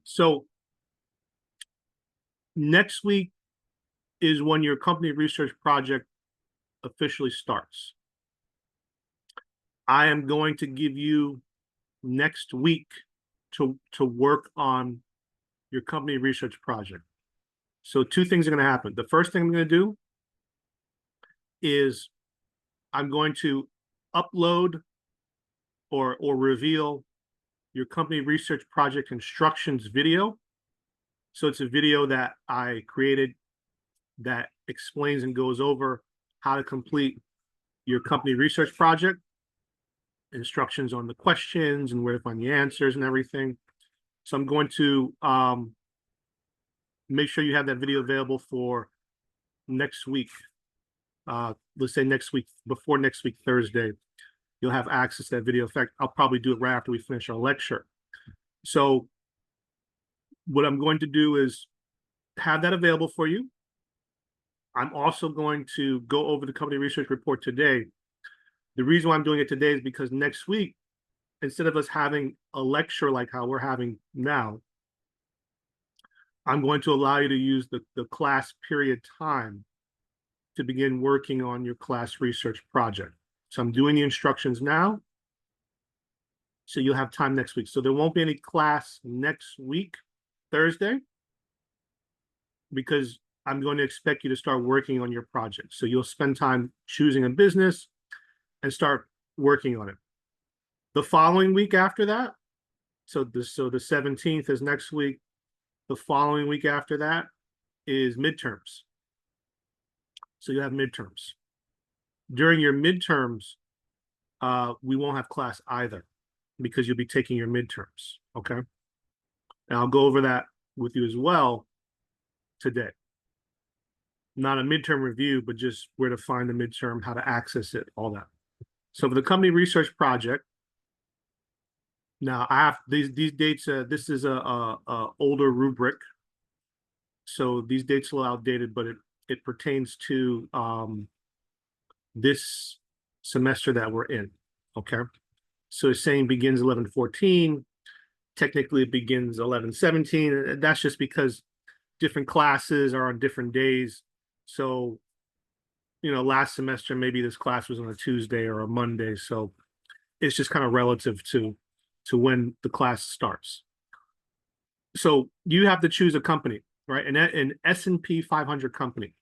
So next week is when your company research project officially starts. I am going to give you next week to work on your company research project. So two things are going to happen. The first thing I'm going to do is I'm going to upload or reveal your company research project instructions video. So it's a video that I created that explains and goes over how to complete your company research project, instructions on the questions and where to find the answers and everything. So I'm going to make sure you have that video available for next week. Let's say next week, before next week, Thursday, you'll have access to that video. In fact, I'll probably do it right after we finish our lecture. So what I'm going to do is have that available for you. I'm also going to go over the company research report today. The reason why I'm doing it today is because next week, instead of us having a lecture like how we're having now, I'm going to allow you to use the class period time to begin working on your class research project. So I'm doing the instructions now, so you'll have time next week. So there won't be any class next week, Thursday, because I'm going to expect you to start working on your project. So you'll spend time choosing a business and start working on it. The following week after that, so the 17th is next week. The following week after that is midterms. So you have midterms. During your midterms, we won't have class either because you'll be taking your midterms, okay? And I'll go over that with you as well today. Not a midterm review, but just where to find the midterm, how to access it, all that. So for the company research project, now I have these dates. This is a older rubric, so these dates are a little outdated, but it pertains to this semester that we're in. Okay, so it's saying begins 11/14. Technically, it begins 11/17. That's just because different classes are on different days. So, you know, last semester maybe this class was on a Tuesday or a Monday, so it's just kind of relative to when the class starts. So you have to choose a company, right? And an S&P 500 company.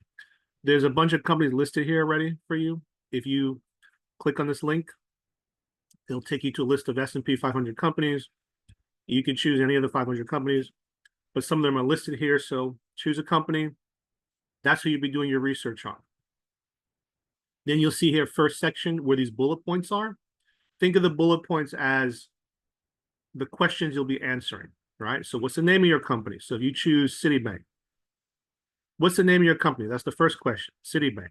There's a bunch of companies listed here already for you. If you click on this link, it'll take you to a list of S&P 500 companies. You can choose any of the 500 companies, but some of them are listed here. So choose a company. That's who you'll be doing your research on. Then you'll see here first section where these bullet points are. Think of the bullet points as the questions you'll be answering, right? So what's the name of your company? So if you choose Citibank, what's the name of your company? That's the first question, Citibank.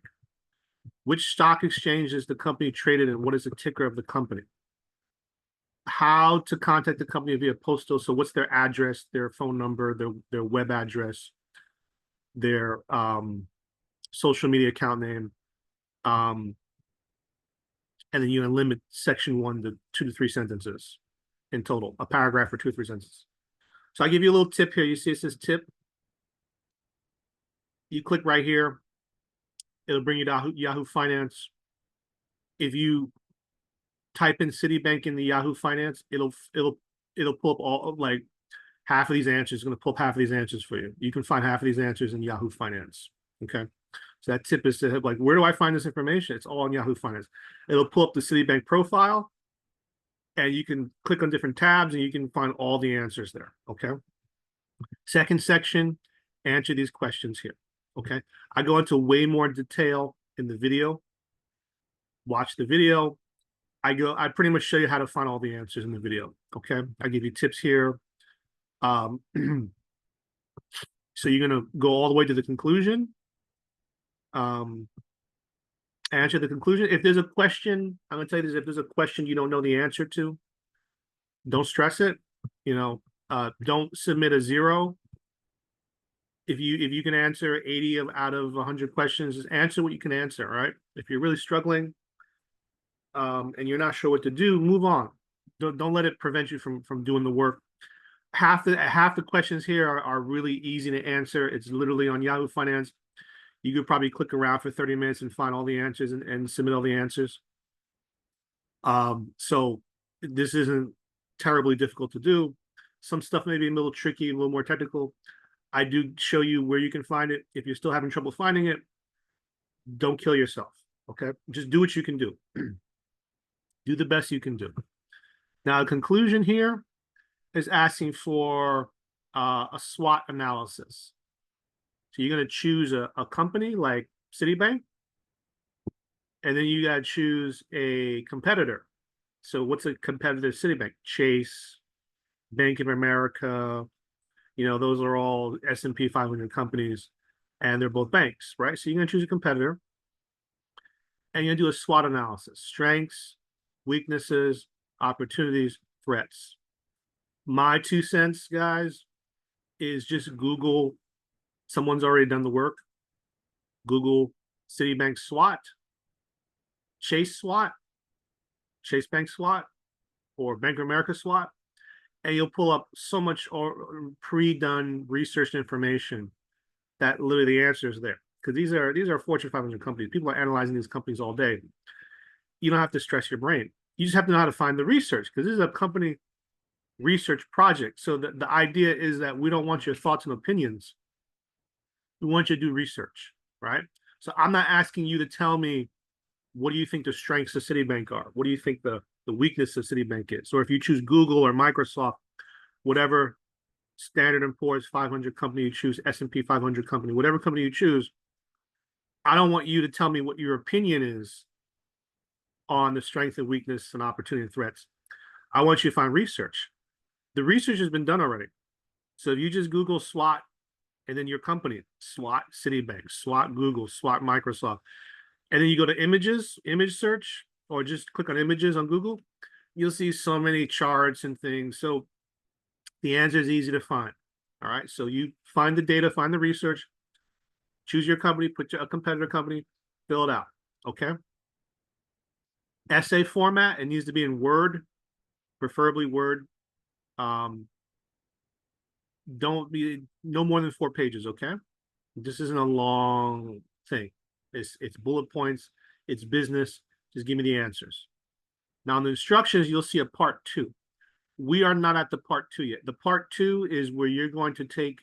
Which stock exchange is the company traded in? What is the ticker of the company? How to contact the company via postal. So what's their address, their phone number, their web address, their social media account name. And then you limit section 1 to 2 to 3 sentences in total, a paragraph or 2 or 3 sentences. So I give you a little tip here. You see it says tip. You click right here. It'll bring you to Yahoo Finance. If you type in Citibank in the Yahoo Finance, it'll pull up all like half of these answers. It's going to pull up half of these answers for you. You can find half of these answers in Yahoo Finance. Okay. So that tip is to have, like, where do I find this information? It's all on Yahoo Finance. It'll pull up the Citibank profile, and you can click on different tabs, and you can find all the answers there. Okay. Second section, answer these questions here. Okay. I go into way more detail in the video. Watch the video. I pretty much show you how to find all the answers in the video. Okay. I give you tips here. So you're going to go all the way to the conclusion. Answer the conclusion. If there's a question, I'm going to tell you this, if there's a question you don't know the answer to, don't stress it. You know, don't submit a 0. If you can answer 80 out of 100 questions, just answer what you can answer, right? If you're really struggling and you're not sure what to do, move on. Don't let it prevent you from doing the work. half the questions here are really easy to answer. It's literally on Yahoo Finance. You could probably click around for 30 minutes and find all the answers and submit all the answers. So this isn't terribly difficult to do. Some stuff may be a little tricky, a little more technical. I do show you where you can find it. If you're still having trouble finding it, don't kill yourself. Okay, just do what you can do. Do the best you can do. Now, the conclusion here is asking for a SWOT analysis. So you're going to choose a company like Citibank, and then you got to choose a competitor. So what's a competitor to Citibank? Chase, Bank of America, those are all S&P 500 companies, and they're both banks, right? So you're going to choose a competitor, and you're going to do a SWOT analysis: strengths, weaknesses, opportunities, threats. My 2 cents, guys, is just Google. Someone's already done the work. Google Citibank SWOT, Chase SWOT, Chase Bank SWOT, or Bank of America SWOT, and you'll pull up so much pre-done research information that literally the answer is there. Because these are Fortune 500 companies. People are analyzing these companies all day. You don't have to stress your brain. You just have to know how to find the research, because this is a company research project. So the idea is that we don't want your thoughts and opinions. We want you to do research, right? So I'm not asking you to tell me, what do you think the strengths of Citibank are? What do you think the weakness of Citibank is? Or if you choose Google or Microsoft, whatever Standard & Poor's 500 company you choose, S&P 500 company, whatever company you choose, I don't want you to tell me what your opinion is on the strength and weakness and opportunity and threats. I want you to find research. The research has been done already. So if you just Google SWOT and then your company, SWOT Citibank, SWOT Google, SWOT Microsoft, and then you go to images, image search, or just click on images on Google, you'll see so many charts and things. So the answer is easy to find. All right. So you find the data, find the research, choose your company, put a competitor company, fill it out. Okay. Essay format, it needs to be in Word, preferably Word. Don't be no more than 4 pages. Okay. This isn't a long thing. It's bullet points. It's business. Just give me the answers. Now, in the instructions, you'll see a part 2. We are not at the part 2 yet. The part 2 is where you're going to take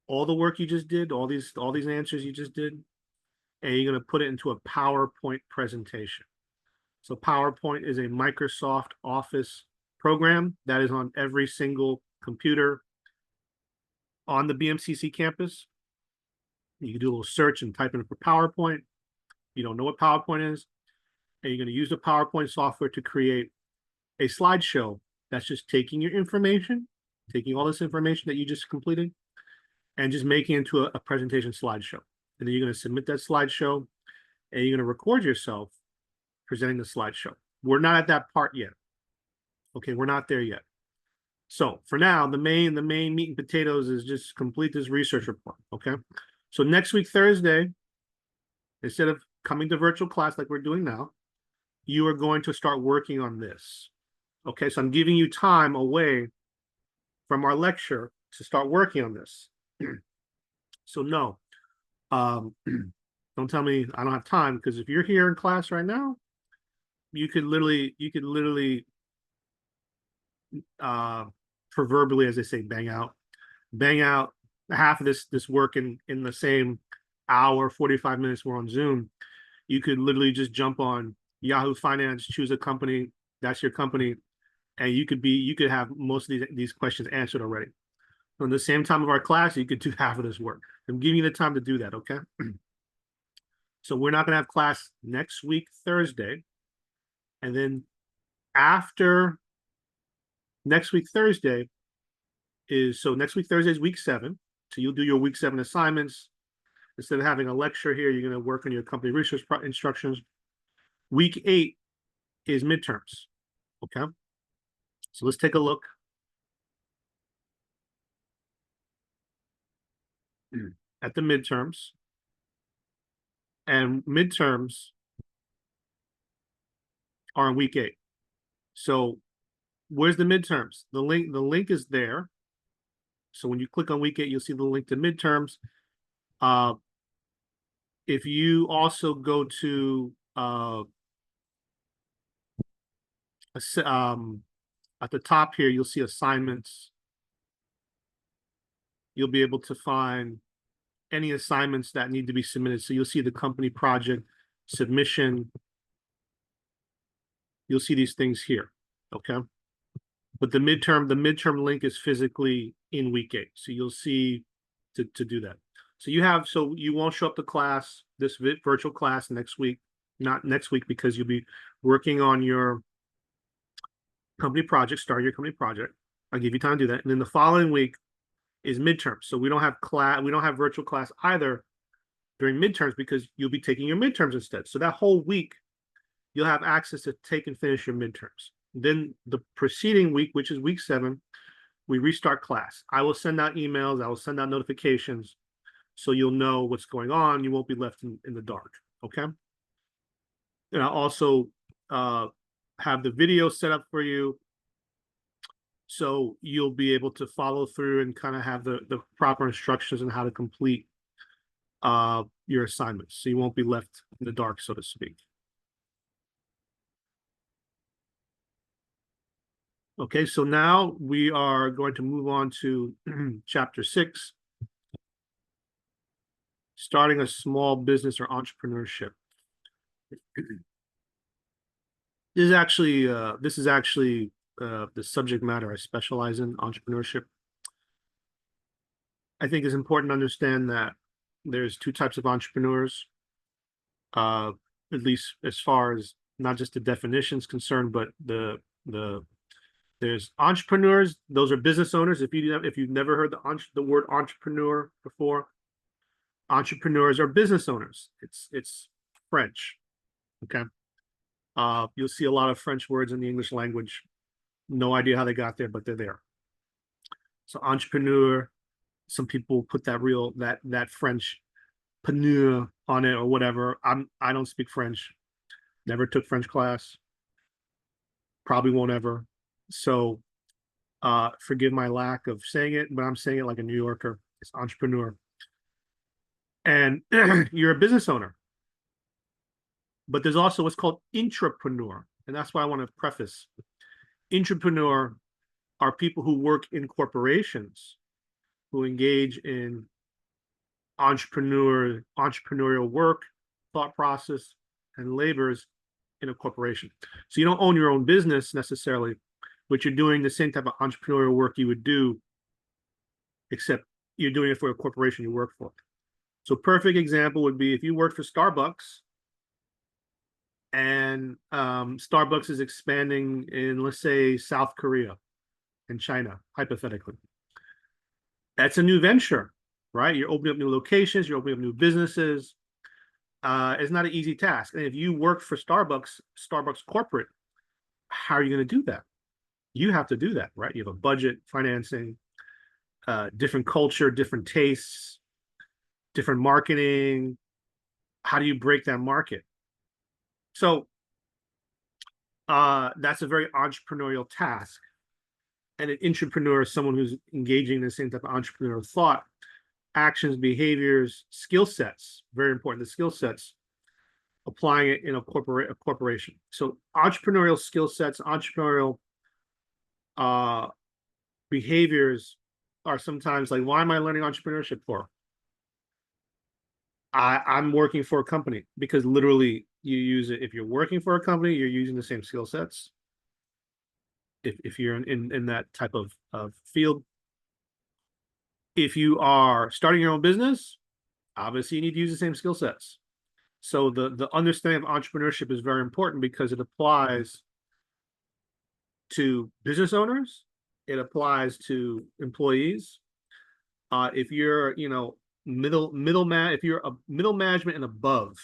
all the work you just did, all these answers you just did, and you're going to put it into a PowerPoint presentation. So PowerPoint is a Microsoft Office program that is on every single computer on the BMCC campus. You can do a little search and type in for PowerPoint. You don't know what PowerPoint is, and you're going to use the PowerPoint software to create a slideshow that's just taking your information, taking all this information that you just completed, and just making it into a presentation slideshow. And then you're going to submit that slideshow, and you're going to record yourself presenting the slideshow. We're not at that part yet. Okay, we're not there yet. So for now, the main meat and potatoes is just complete this research report. Okay. So next week, Thursday, instead of coming to virtual class like we're doing now, you are going to start working on this. Okay, so I'm giving you time away from our lecture to start working on this. So no, don't tell me I don't have time, because if you're here in class right now, you could literally proverbially, as they say, bang out half of this work in the same hour, 45 minutes we're on Zoom. You could literally just jump on Yahoo Finance, choose a company, that's your company, and you could have most of these questions answered already. So in the same time of our class, you could do half of this work. I'm giving you the time to do that, okay? So we're not going to have class next week, Thursday. And then after next week, Thursday, next week, Thursday is week 7. So you'll do your week 7 assignments. Instead of having a lecture here, you're going to work on your company research instructions. Week 8 is midterms, okay? So let's take a look at the midterms. And midterms are in week 8. So where's the midterms? The link is there. So when you click on week 8, you'll see the link to midterms. If you also go to at the top here, you'll see assignments. You'll be able to find any assignments that need to be submitted. So you'll see the company project submission. You'll see these things here, okay? But the midterm link is physically in week 8. So you'll see to do that. So you won't show up to class, this virtual class next week, not next week, because you'll be working on your company project, start your company project. I'll give you time to do that. And then the following week is midterms. So we don't have virtual class either during midterms because you'll be taking your midterms instead. So that whole week, you'll have access to take and finish your midterms. Then the preceding week, which is week 7, we restart class. I will send out emails. I will send out notifications so you'll know what's going on. You won't be left in the dark, okay? And I'll also have the video set up for you so you'll be able to follow through and kind of have the proper instructions on how to complete your assignments. So you won't be left in the dark, so to speak. Okay, so now we are going to move on to chapter 6, starting a small business or entrepreneurship. This is actually the subject matter I specialize in, entrepreneurship. I think it's important to understand that there's 2 types of entrepreneurs, at least as far as not just the definitions concerned, but there's entrepreneurs. Those are business owners. If you've never heard the word entrepreneur before, entrepreneurs are business owners. It's French. Okay. You'll see a lot of French words in the English language. No idea how they got there, but they're there. So entrepreneur, some people put that French preneur on it or whatever. I don't speak French. Never took French class. Probably won't ever. So forgive my lack of saying it, but I'm saying it like a New Yorker. It's entrepreneur. And you're a business owner. But there's also what's called intrapreneur. And that's why I want to preface. Intrapreneur are people who work in corporations, who engage in entrepreneurial work, thought process, and labors in a corporation. So you don't own your own business necessarily, but you're doing the same type of entrepreneurial work you would do, except you're doing it for a corporation you work for. So perfect example would be if you work for Starbucks, and Starbucks is expanding in, let's say, South Korea and China, hypothetically. That's a new venture, right? You're opening up new locations, you're opening up new businesses. It's not an easy task. And if you work for Starbucks corporate, how are you going to do that? You have to do that, right? You have a budget, financing, different culture, different tastes, different marketing. How do you break that market? So that's a very entrepreneurial task. And an intrapreneur is someone who's engaging in the same type of entrepreneurial thought, actions, behaviors, skill sets, very important, the skill sets, applying it in a corporation. So entrepreneurial skill sets, entrepreneurial behaviors are sometimes like, why am I learning entrepreneurship for? I'm working for a company, because literally you use it. If you're working for a company, you're using the same skill sets. If you're in that type of field. If you are starting your own business, obviously you need to use the same skill sets. So the understanding of entrepreneurship is very important because it applies to business owners. It applies to employees. If you're, middle management and above,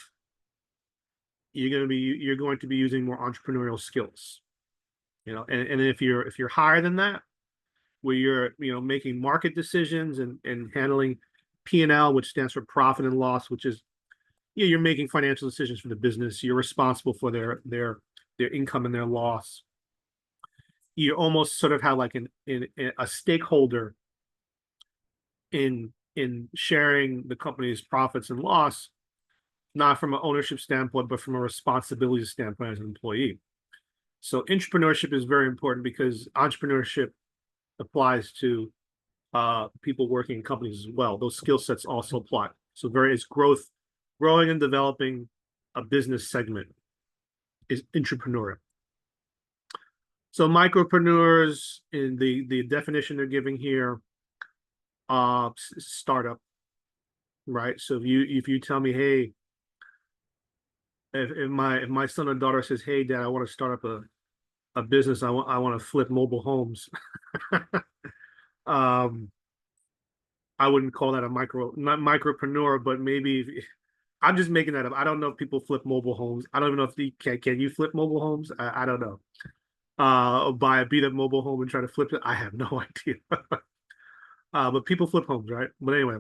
you're going to be using more entrepreneurial skills. And if you're higher than that, where you're making market decisions and handling P&L, which stands for profit and loss, which is you're making financial decisions for the business. You're responsible for their income and their loss. you almost sort of have like a stakeholder in sharing the company's profits and loss, not from an ownership standpoint, but from a responsibility standpoint as an employee. So entrepreneurship is very important because entrepreneurship applies to people working in companies as well. Those skill sets also apply. So it's growing and developing a business segment is entrepreneurial. So micropreneurs, in the definition they're giving here, startup, right? So if you tell me, hey, if my son or daughter says, hey, Dad, I want to start up a business, I want to flip mobile homes. I wouldn't call that not micropreneur, but maybe I'm just making that up. I don't know if people flip mobile homes. I don't even know if can you flip mobile homes? I don't know. Buy a beat up mobile home and try to flip it. I have no idea. But people flip homes, right? But anyway,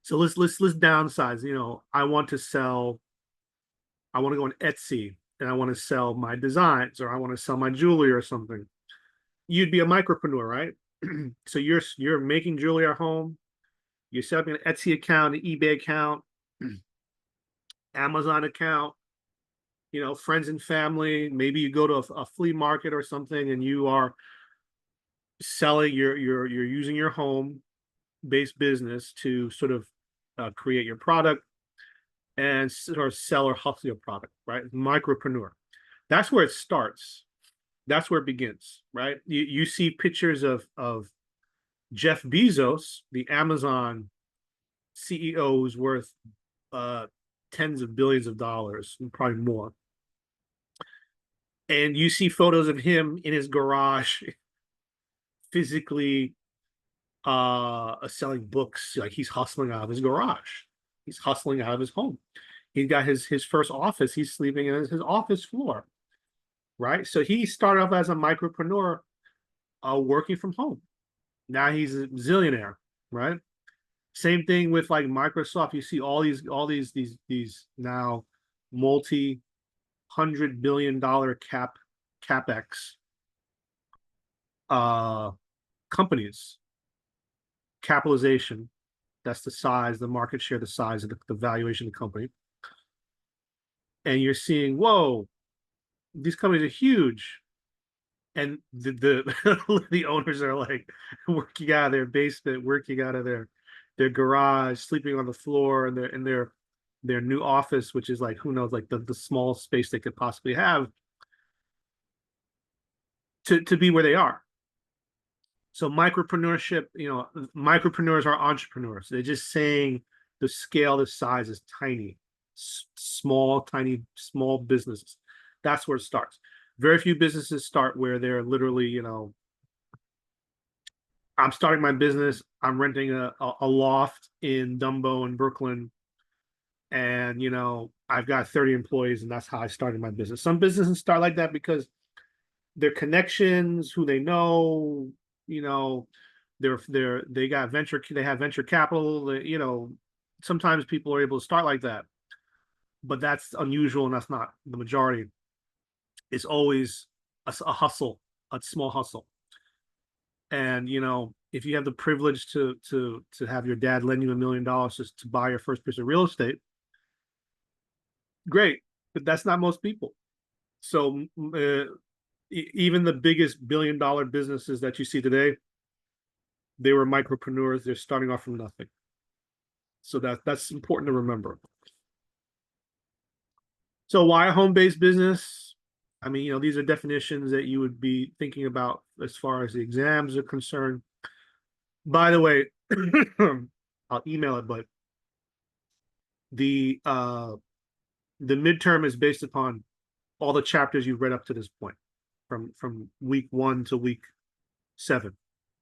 so let's downsize. You know, I want to go on Etsy and I want to sell my designs, or I want to sell my jewelry or something. You'd be a micropreneur, right? So you're making jewelry at home. You're setting an Etsy account, an eBay account, Amazon account, you know, friends and family. Maybe you go to a flea market or something and you are selling you're using your home based business to sort of create your product and sort of sell or hustle your product, right? Micropreneur. That's where it starts. That's where it begins, right? You see pictures of Jeff Bezos, the Amazon CEO, who's worth tens of billions of dollars, and probably more. And you see photos of him in his garage, physically selling books. Like he's hustling out of his garage. He's hustling out of his home. He got his first office. He's sleeping in his office floor, right? So he started off as a micropreneur, working from home. Now he's a zillionaire, right? Same thing with like Microsoft. You see all these now multi-hundred-billion-dollar capex companies, capitalization. That's the size, the market share, the size of the valuation of the company. And you're seeing, whoa, these companies are huge. And the owners are like working out of their basement, working out of their garage, sleeping on the floor, and their new office, which is like, who knows, like the small space they could possibly have to be where they are. So micropreneurship, you know, micropreneurs are entrepreneurs. They're just saying the scale, the size is tiny, small businesses. That's where it starts. Very few businesses start where they're literally, you know, I'm starting my business. I'm renting a loft in Dumbo in Brooklyn, and you know, I've got 30 employees, and that's how I started my business. Some businesses start like that because their connections, who they know, you know, they have venture capital. You know, sometimes people are able to start like that, but that's unusual, and that's not the majority. It's always a hustle, a small hustle. And you know, if you have the privilege to have your dad lend you $1 million just to buy your first piece of real estate, great. But that's not most people. So even the biggest billion-dollar businesses that you see today, they were micropreneurs. They're starting off from nothing. So that's important to remember. So why a home-based business? I mean, you know, these are definitions that you would be thinking about as far as the exams are concerned. By the way, I'll email it, but the midterm is based upon all the chapters you've read up to this point, from week 1 to week 7.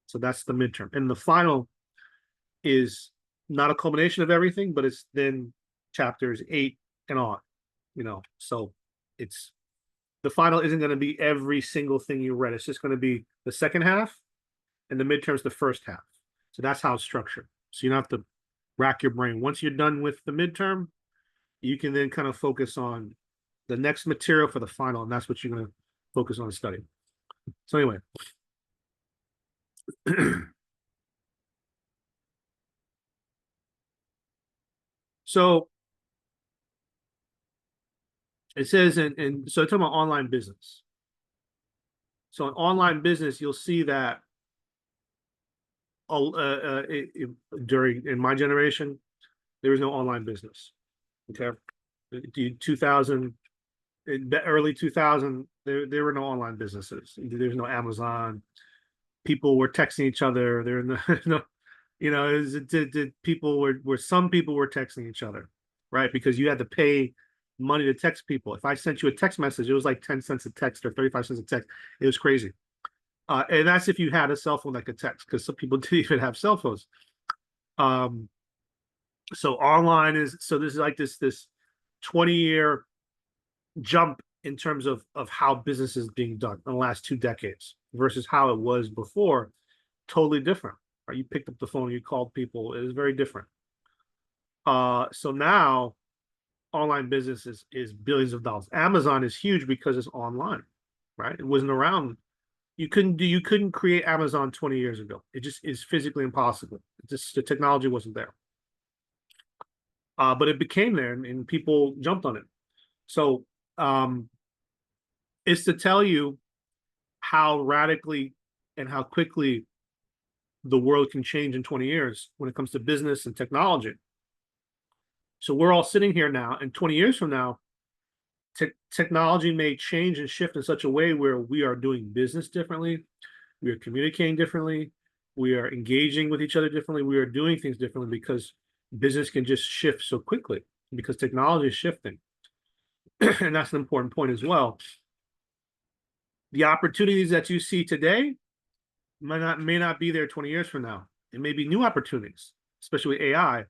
So that's the midterm, and the final is not a culmination of everything, but it's then chapters 8 and on. You know, so it's the final isn't going to be every single thing you read. It's just going to be the second half, and the midterm's the first half. So that's how it's structured. So you don't have to rack your brain. Once you're done with the midterm, you can then kind of focus on the next material for the final, and that's what you're going to focus on studying. So anyway, so it says so talking about online business. So in online business, you'll see that during in my generation, there was no online business. Okay, 2000, early 2000, there were no online businesses. There's no Amazon. People were texting each other. There were no, people were some people were texting each other, right? Because you had to pay money to text people. If I sent you a text message, it was like 10 cents a text or 35 cents a text. It was crazy. And that's if you had a cell phone that could text, because some people didn't even have cell phones. Um, so online so this is like this 20-year jump in terms of how business is being done in the last 2 decades versus how it was before. Totally different. Right? You picked up the phone, you called people. It is very different. So now online business is billions of dollars. Amazon is huge because it's online, right? It wasn't around. You couldn't create Amazon 20 years ago. It just is physically impossible. Just the technology wasn't there. But it became there, and people jumped on it. So it's to tell you how radically and how quickly the world can change in 20 years when it comes to business and technology. So we're all sitting here now, and 20 years from now, technology may change and shift in such a way where we are doing business differently, we are communicating differently, we are engaging with each other differently, we are doing things differently because business can just shift so quickly because technology is shifting. And that's an important point as well. The opportunities that you see today may not be there 20 years from now. It may be new opportunities, especially with AI.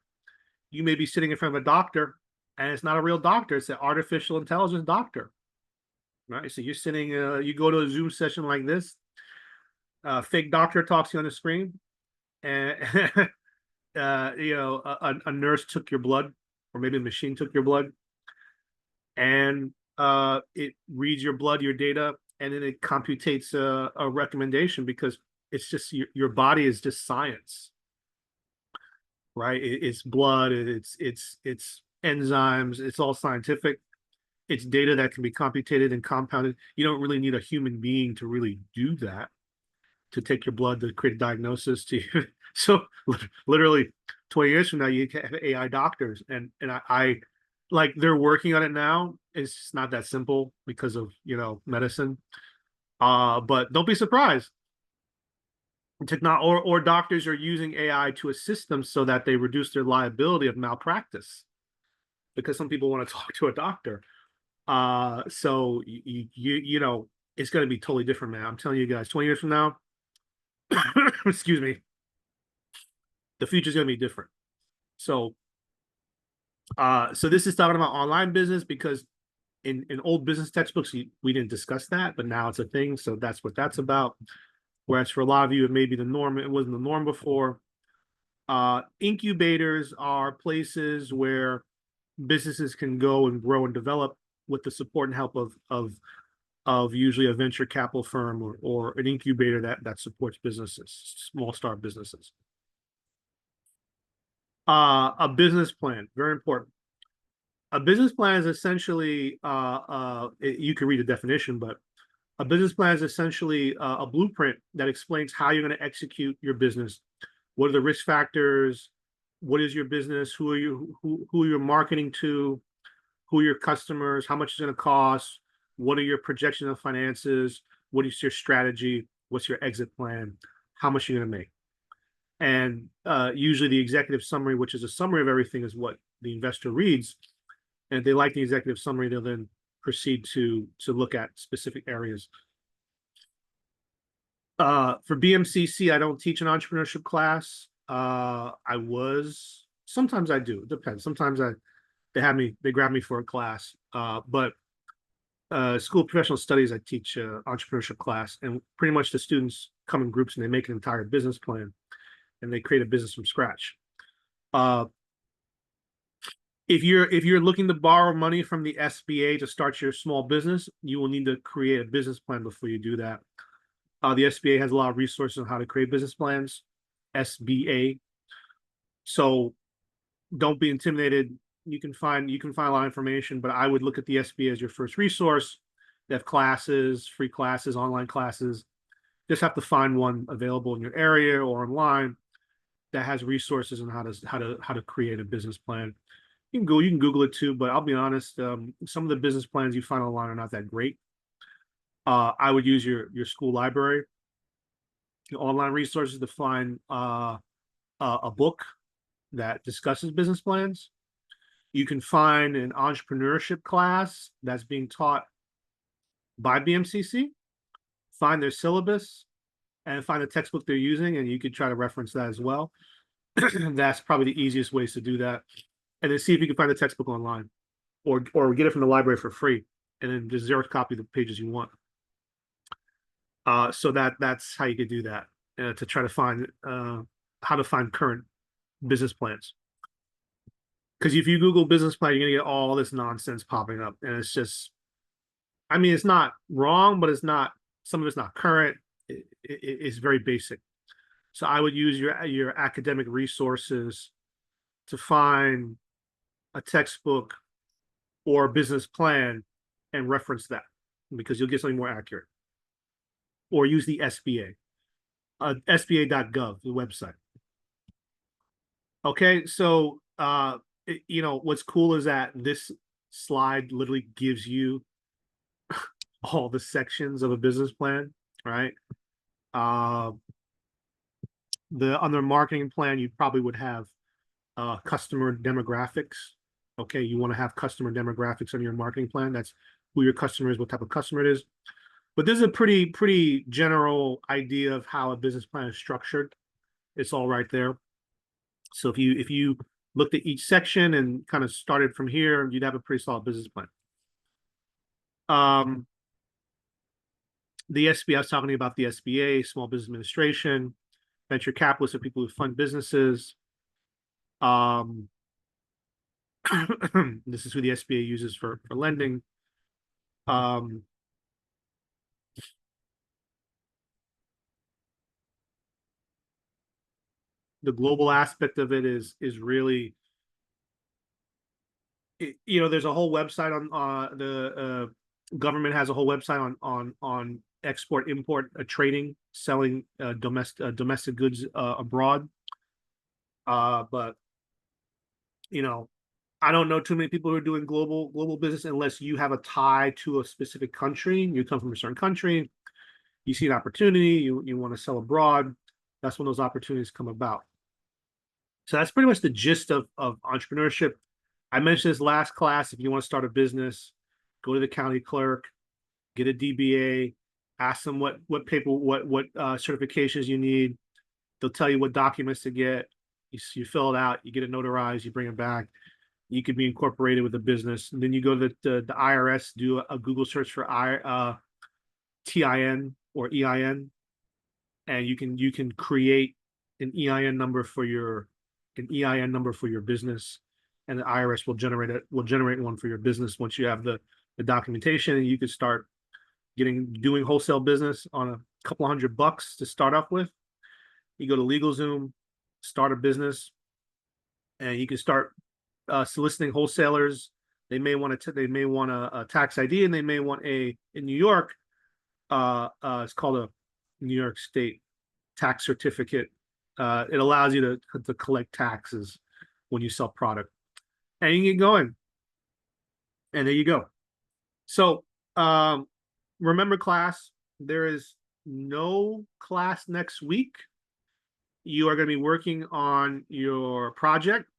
You may be sitting in front of a doctor and it's not a real doctor, it's an artificial intelligence doctor, right? So you're sitting, you go to a Zoom session like this, fake doctor talks to you on the screen, and a nurse took your blood, or maybe a machine took your blood, and it reads your blood, your data, and then it computates a recommendation because it's just your body is just science, right? It's blood, it's enzymes, it's all scientific. It's data that can be computed and compounded. You don't really need a human being to really do that, to take your blood to create a diagnosis to you. So literally 20 years from now, you have AI doctors, and I like they're working on it now. It's just not that simple because of medicine. But don't be surprised. Or doctors are using AI to assist them so that they reduce their liability of malpractice, because some people want to talk to a doctor. So it's going to be totally different, man. I'm telling you guys, 20 years from now, excuse me, the future is going to be different. So, so this is talking about online business because in old business textbooks, we didn't discuss that, but now it's a thing. So that's what that's about. Whereas for a lot of you, it may be the norm. It wasn't the norm before. Incubators are places where businesses can go and grow and develop with the support and help of usually a venture capital firm or an incubator that supports businesses, small start businesses. A business plan, very important. A business plan is essentially, you can read the definition, but a business plan is essentially a blueprint that explains how you're going to execute your business. What are the risk factors? What is your business? Who are you marketing to? Who are your customers? How much is it going to cost? What are your projections of finances? What is your strategy? What's your exit plan? How much are you going to make? And usually the executive summary, which is a summary of everything, is what the investor reads. And if they like the executive summary, they'll then proceed to look at specific areas. For BMCC, I don't teach an entrepreneurship class. Sometimes I do. It depends. Sometimes they grab me for a class. But School of Professional Studies, I teach entrepreneurship class, and pretty much the students come in groups and they make an entire business plan and they create a business from scratch. If you're looking to borrow money from the SBA to start your small business, you will need to create a business plan before you do that. The SBA has a lot of resources on how to create business plans. SBA. So don't be intimidated. You can find a lot of information, but I would look at the SBA as your first resource. They have classes, free classes, online classes. Just have to find one available in your area or online that has resources on how to create a business plan. You can Google it too, but I'll be honest, some of the business plans you find online are not that great. I would use your school library, your online resources to find a book that discusses business plans. You can find an entrepreneurship class that's being taught by BMCC, find their syllabus, and find the textbook they're using, and you could try to reference that as well. That's probably the easiest ways to do that. And then see if you can find the textbook online or get it from the library for free, and then just Xerox copy the pages you want. So that's how you could do that, to try to find how to find current business plans. Because if you Google business plan, you're gonna get all this nonsense popping up, and it's just, I mean, it's not wrong, but it's not, some of it's not current. It's very basic. So I would use your academic resources to find a textbook or a business plan and reference that, because you'll get something more accurate. Or use the SBA, SBA.gov, the website. Okay, so what's cool is that this slide literally gives you all the sections of a business plan, right? Under marketing plan, you probably would have customer demographics. Okay, you want to have customer demographics on your marketing plan. That's who your customer is, what type of customer it is. But this is a pretty general idea of how a business plan is structured. It's all right there. So if you looked at each section and kind of started from here, you'd have a pretty solid business plan. The SBA, I was talking about the SBA, Small Business Administration, venture capitalists are people who fund businesses. This is who the SBA uses for lending. The global aspect of it is really, there's a whole website on the government has a whole website on export import trading, selling domestic goods abroad. But I don't know too many people who are doing global business unless you have a tie to a specific country. You come from a certain country, you see an opportunity, you want to sell abroad. That's when those opportunities come about. So that's pretty much the gist of entrepreneurship. I mentioned this last class. If you want to start a business, go to the county clerk, get a DBA, ask them what certifications you need. They'll tell you what documents to get. You fill it out, you get it notarized, you bring it back. You could be incorporated with the business. And then you go to the IRS, do a Google search for TIN or EIN, and you can create an EIN number for your business, and the IRS will generate one for your business once you have the documentation, and you can start doing wholesale business on a couple $100 to start off with. You go to LegalZoom, start a business, and you can start soliciting wholesalers. They may want a tax ID, and they may want in New York. It's called a New York State tax certificate. It allows you to collect taxes when you sell product, and you get going. And there you go. So remember, class, there is no class next week. You are going to be working on your project,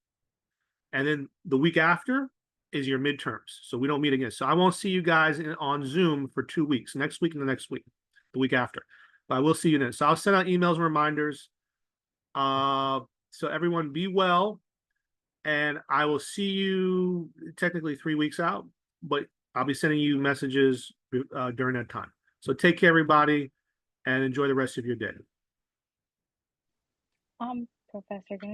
and then the week after is your midterms. So we don't meet again. So I won't see you guys on Zoom for 2 weeks, next week and the next week, the week after. But I will see you then. So I'll send out emails and reminders. So everyone be well, and I will see you technically 3 weeks out, but I'll be sending you messages during that time. So take care, everybody, and enjoy the rest of your day. Professor,